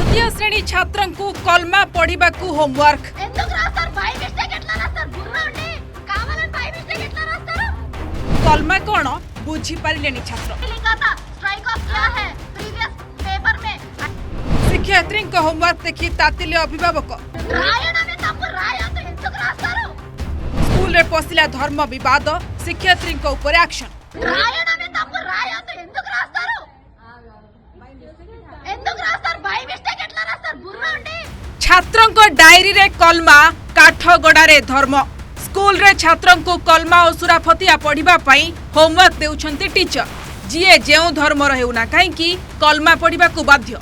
द्वितीय श्रेणी छात्र को कलमा पढ़ा होमवर्क कलमा कौन बुझी पारे छात्र शिक्षयित्री होमवर्क देखी तातिले अभिभावक स्कूल रे पशिला धर्म विवाद शिक्षयित्री उपर एक्शन छात्रों डायरी रे कलमा काठगड़ा रे धर्म स्कूल रे छात्रों को कलमा और सुराफतिया पढ़ा होमवर्क देउछंती टीचर जीए जेउ धर्म हेउना कहीं कलमा पढ़ा बाध्य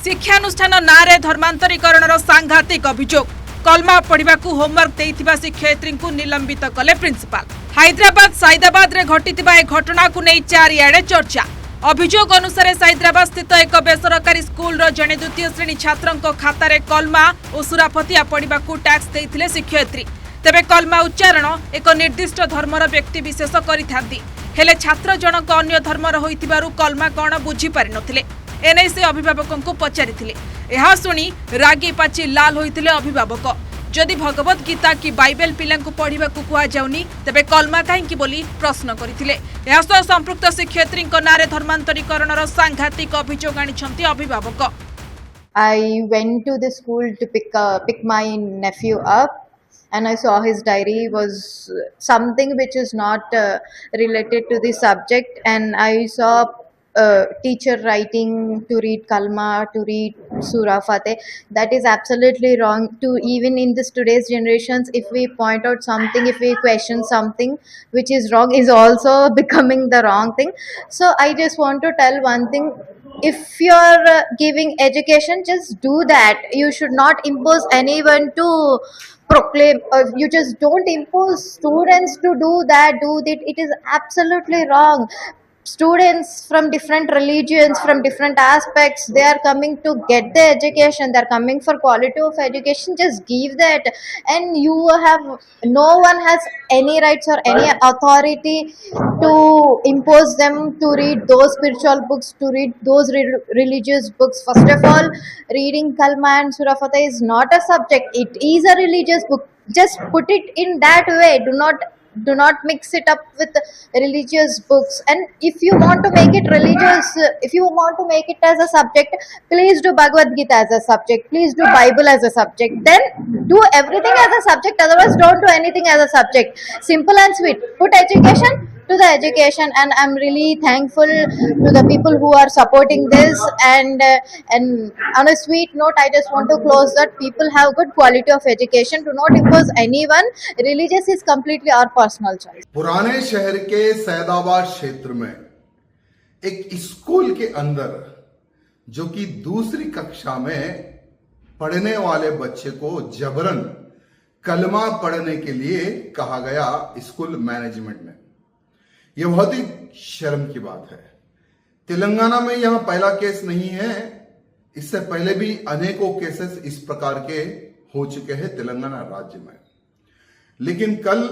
शिक्षानुष्ठान नारे धर्मांतरीकरण सांघातिक अभियोग कलमा पढ़ा होमवर्क देइथिबा शिक्षयित्री को निलंबित कले प्रिंसिपाल हैदराबाद साइदाबाद रे घटिथिबा ए घटना को नहीं चारिआडे चर्चा अभियोग अनुसार साइदाबाद स्थित एक बेसरकारी स्कूल जड़े द्वितीय श्रेणी छात्रों खातार कलमा और सुराफतिया पढ़ा टैक्स देते शिक्षयित्री तेबे कलमा उच्चारण एक निर्दिष्ट धर्मर व्यक्ति विशेष करें छात्र जनक अन्य धर्मर होइथिबारु कलमा कौन बुझी पारि नथिले एने से अभिभावकों को पचारि शुणी रागी पाची लाल होइथिले अभिभावक जदि भगवत गीता कि बाइबल पिला पढ़ा कह जाऊनी तेबे कलमा कहीं बोली प्रश्न करथिले एहासह संपृक्त शिक्षयित्री नारे धर्मांतरीकरण सांघातिक अभियोग आनिछंती अभिभावक I went to the school to pick my nephew up, and I saw his diary was something which is not related to the subject, and I saw teacher writing to read kalma, to read surah fateh. That is absolutely wrong. To even in this today's generations, if we point out something, if we question something which is wrong, is also becoming the wrong thing. So I just want to tell one thing. If you're giving education, just do that. You should not impose anyone to proclaim. You just don't impose students to do that, do that. It is absolutely wrong. Students from different religions, from different aspects, they are coming to get the education. They are coming for quality of education. Just give that, and you have no one has any rights or any authority to impose them to read those spiritual books, to read those religious books. First of all, reading kalma and surah fateh is not a subject. It is a religious book. Just put it in that way. Do not mix it up with religious books. And if you want to make it religious, if you want to make it as a subject, please do Bhagavad Gita as a subject, please do Bible as a subject, then do everything as a subject. Otherwise don't do anything as a subject. Simple and sweet. Put education to the education, and I'm really thankful to the people who are supporting this. And on a sweet note, I just want to close that people have good quality of education. Do not impose anyone. Religious is completely our personal choice. पुराने शहर के सैदाबाद क्षेत्र में एक school के अंदर जो कि दूसरी कक्षा में पढ़ने वाले बच्चे को जबरन कलमा पढ़ने के लिए कहा गया स्कूल मैनेजमेंट ने। यह बहुत ही शर्म की बात है। तेलंगाना में यह पहला केस नहीं है, इससे पहले भी अनेकों केसेस इस प्रकार के हो चुके हैं तेलंगाना राज्य में। लेकिन कल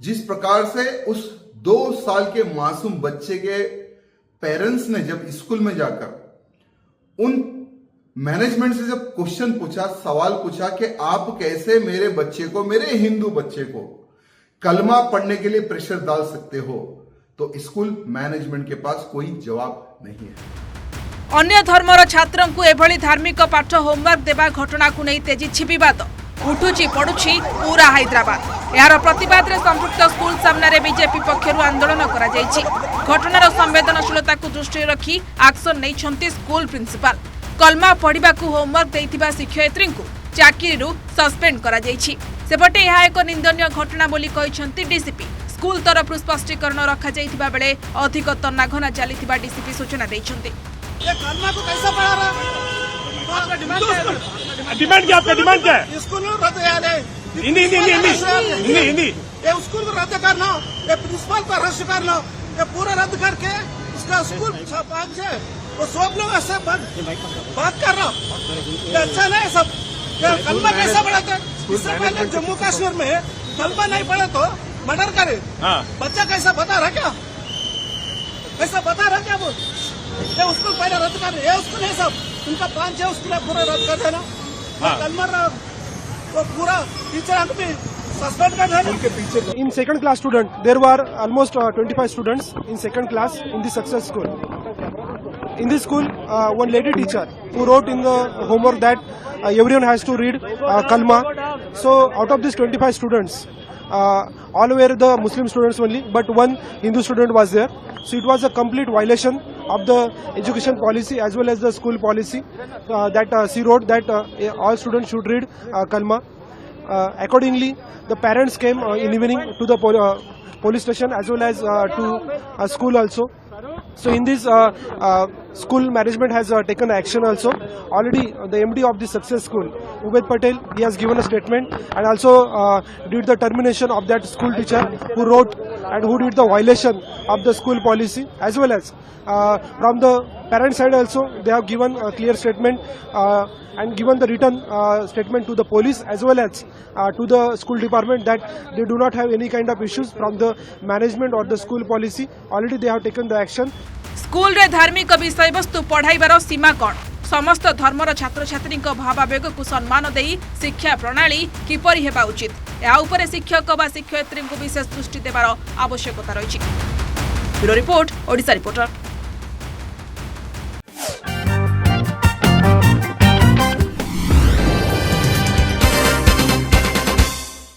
जिस प्रकार से उस 2 साल के मासूम बच्चे के पेरेंट्स ने जब स्कूल में जाकर उन मैनेजमेंट से जब क्वेश्चन पूछा, सवाल पूछा कि आप कैसे मेरे बच्चे को, मेरे हिंदू बच्चे को कलमा पढ़ने के लिए प्रेशर डाल सकते हो, तो स्कूल मैनेजमेंट के पास कोई जवाब नहीं है। अन्य धर्मर छात्रों को एभली धार्मिक पाठ होमवर्क देवा घटना को नहीं तेजी विवाद उठुची पड़ुची पूरा हैदराबाद। यार प्रतिवाद रे संपृक्त स्कूल सामने बीजेपी पक्षरु आंदोलन करा जायछि। घटनार संवेदनशीलता को दृष्टि रखी एक्शन नहीं स्कूल प्रिंसिपाल। कलमा पढ़ा होमवर्क देइथिबा शिक्षयित्री को चाकरी सस्पेंड करा जायछि। सेपटे यह एक निंदनीय घटना बोली कहिसंती डीसीपी। स्कूल तरफ स्पष्टीकरण रखा जाइथिबा बेले अधिक तन्नाघना चलीथिबा डीसीपी सूचना दैछंती। ये कलमा को कैसा पढ़ा रहा? आपका डिमांड क्या है? स्कूल रद्द यानी हिंदी ये स्कूल को रद्द करना, ये प्रिंसिपल को अरेस्ट करना, ये पूरा रद्द करके इसका स्कूल भाग से वो सब लोग ऐसे बात कर रहा। ये अच्छा नहीं सब। ये कलमा कैसा पढ़ाते? इससे पहले जम्मू कश्मीर में कलमा नहीं पढ़े तो मर्डर करे। बच्चा कैसा बता रहा क्या? कैसा बता रहा क्या वो? ये स्कूल पहले रद्द कर, ये स्कूल है सब। उनका 5 है उसके लिए पूरा रद्द कर देना। कलमर वो पूरा टीचर भी सस्पेंड कर देना। In second class student, there were almost 25 students in second class in the success school. In this school, one lady teacher who wrote in the homework that everyone has to read Kalma. So out of these 25 students, all were the Muslim students only, but one Hindu student was there. So it was a complete violation of the education policy as well as the school policy that she wrote that all students should read Kalma. Accordingly, the parents came in evening to the police station as well as to school also. So in this, school management has taken action also. Already the MD of the success school, Ubaid Patel, he has given a statement and also did the termination of that school teacher who wrote and who did the violation of the school policy, as well as from the parent side also they have given a clear statement and given the written statement to the police as well as to the school department that they do not have any kind of issues from the management or the school policy. Already they have taken the action. School रे धार्मिक विषय वस्तु पढ़ाइबार सीमा कौन? समस्त धर्मर छात्र छात्री भावावेग को सम्मान देई शिक्षा प्रणाली किपरि हेबा उचित या उपरे शिक्षक व शिक्षयित्री को विशेष दृष्टि देवार आवश्यकता रही। Bureau report, Odisha reporter.